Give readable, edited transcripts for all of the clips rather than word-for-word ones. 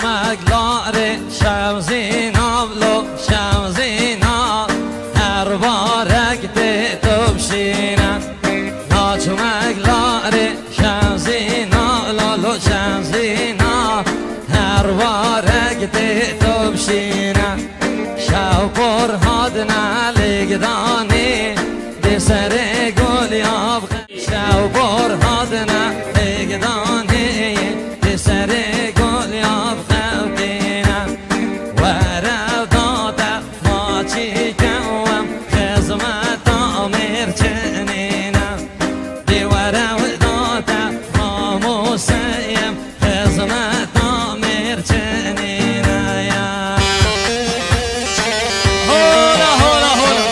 مگلار شمزینا بلو شمزینا هر بارک ده تو بشینم ناچ مگلار شمزینا لالو شمزینا هر بارک ده تو بشینم شو پر هادنا لگدانی ده سر گل یاب شو پر هادنا لگدانی ده سر گل یاب خلقینا ورا دادا ماچی کوم خزمت آمیر چنینا دی ورا دادا ماموسیم خزمت آمیر چنینا یا هولا هولا هولا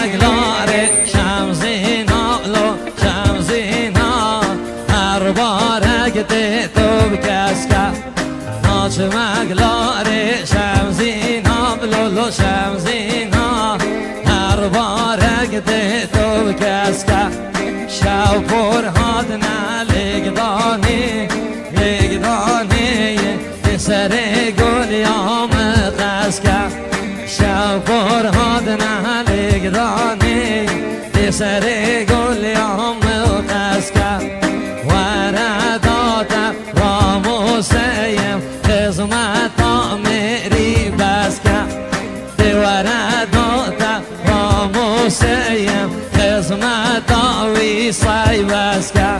مگلار شمزینا لو شمزینا هر بارک ده تو بکسکا ناچ مگلار شمزینا لو شمزینا هر بارک ده تو بکسکا شو پر هادنا لگدانی لگدانی سر گل یام قسکا شو پر هادنا لگدانی سر گل یام قسکا ورا دادا راموسیم خزمت آمیری بسکا ورا دادا راموسیم خزمت آوی سای بسکا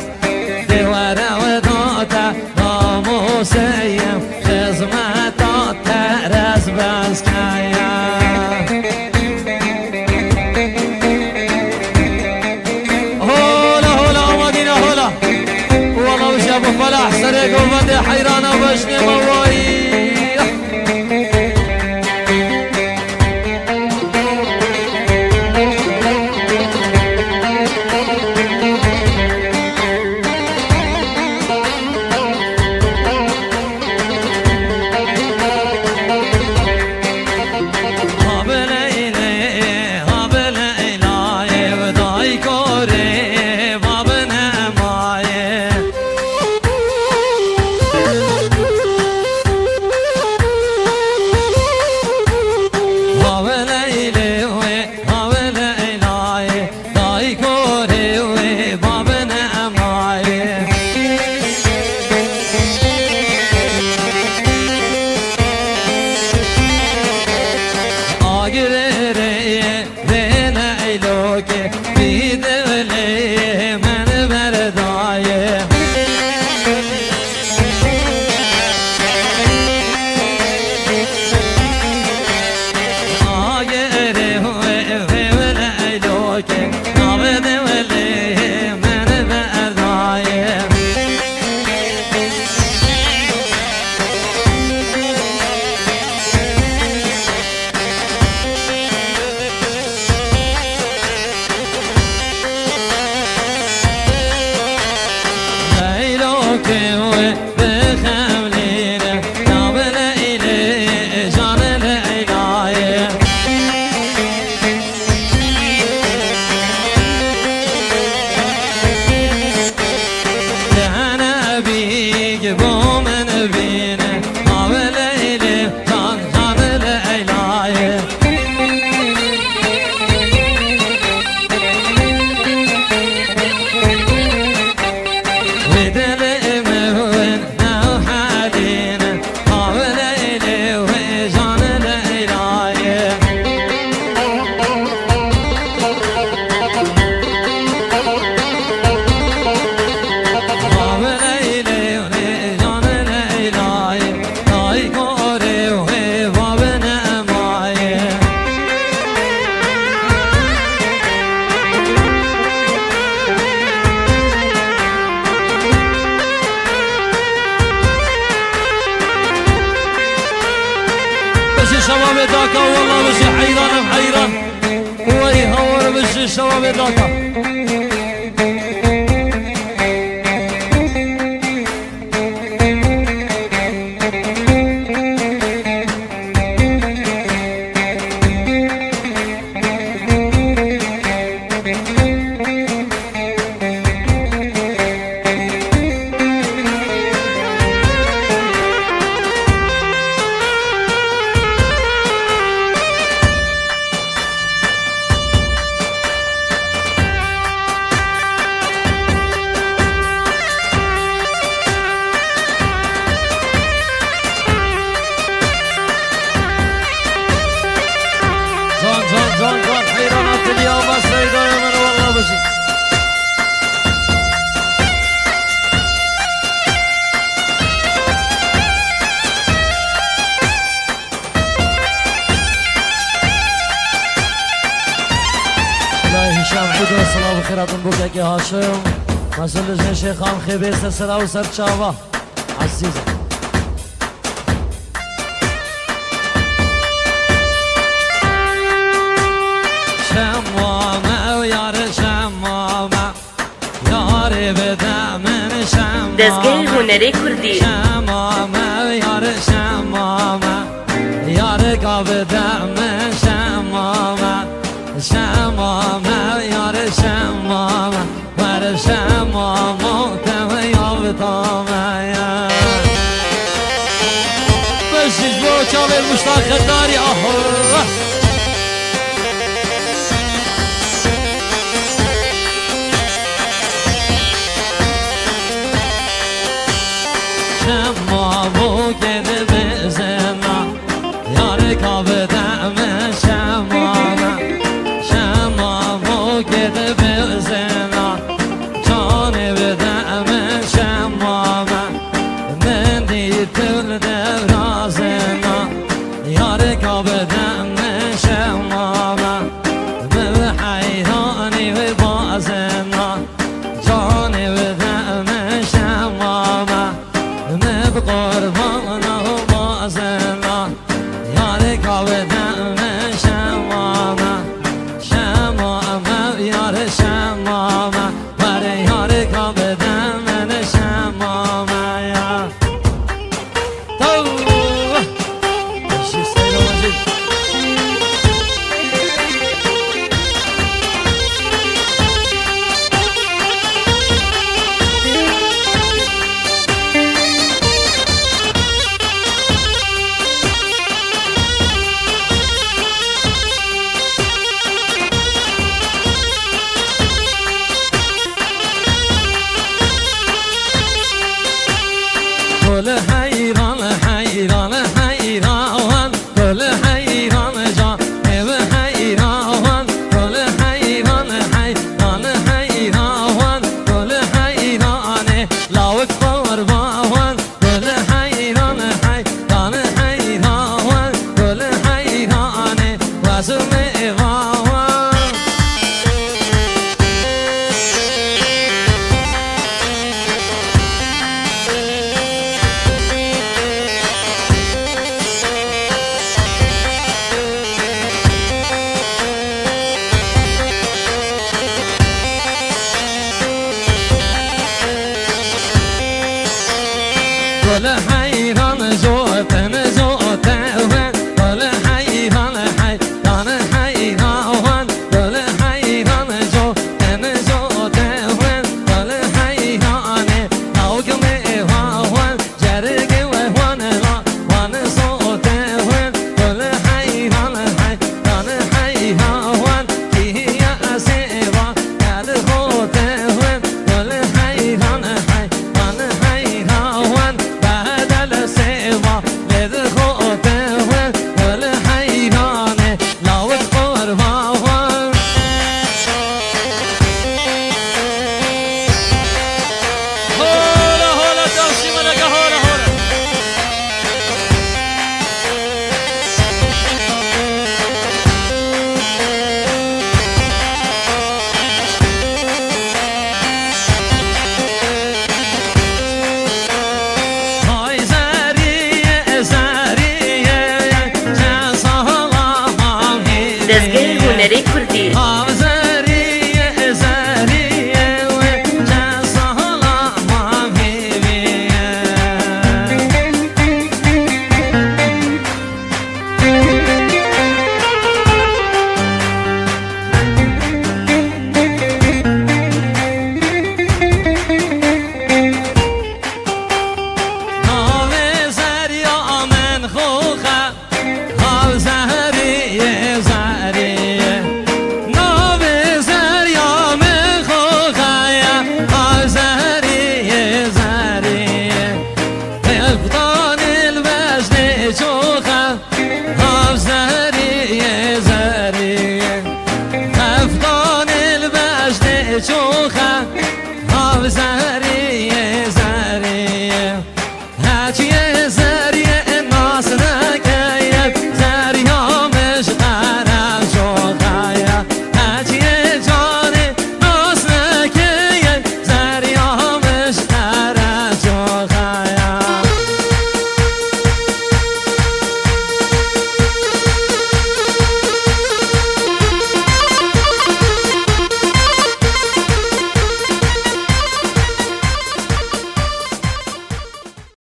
ورا دادا راموسیم خزمت آترز بسکا ابو فلاح سرق ومدي حيران وبشني مواي شباب داكا والله مش حيران محيران ويهور مش شباب داكا بودو سلام خیراتون بوگه هاشم مسئول جن شیخان خیبه سرسرا و سرچاوا عزیزم شمامه و یار شمامه یاری بده من شمامه دزگه هنری کردی شمامه و یار شمامه یار کابده من شمامه شمامه و یار شمامه ور شمامه تم یابتامه بشیش بو چاویر مشتاق خداری آهو شمامو گده بزنا یار کابده من شمامه شمامو گده بزنا جان بده من شمامه من دیتل درازنا یار کابده من شمامه من حیرانی و بازنا جان بده من شمامه قربان و بازنا یار کابدن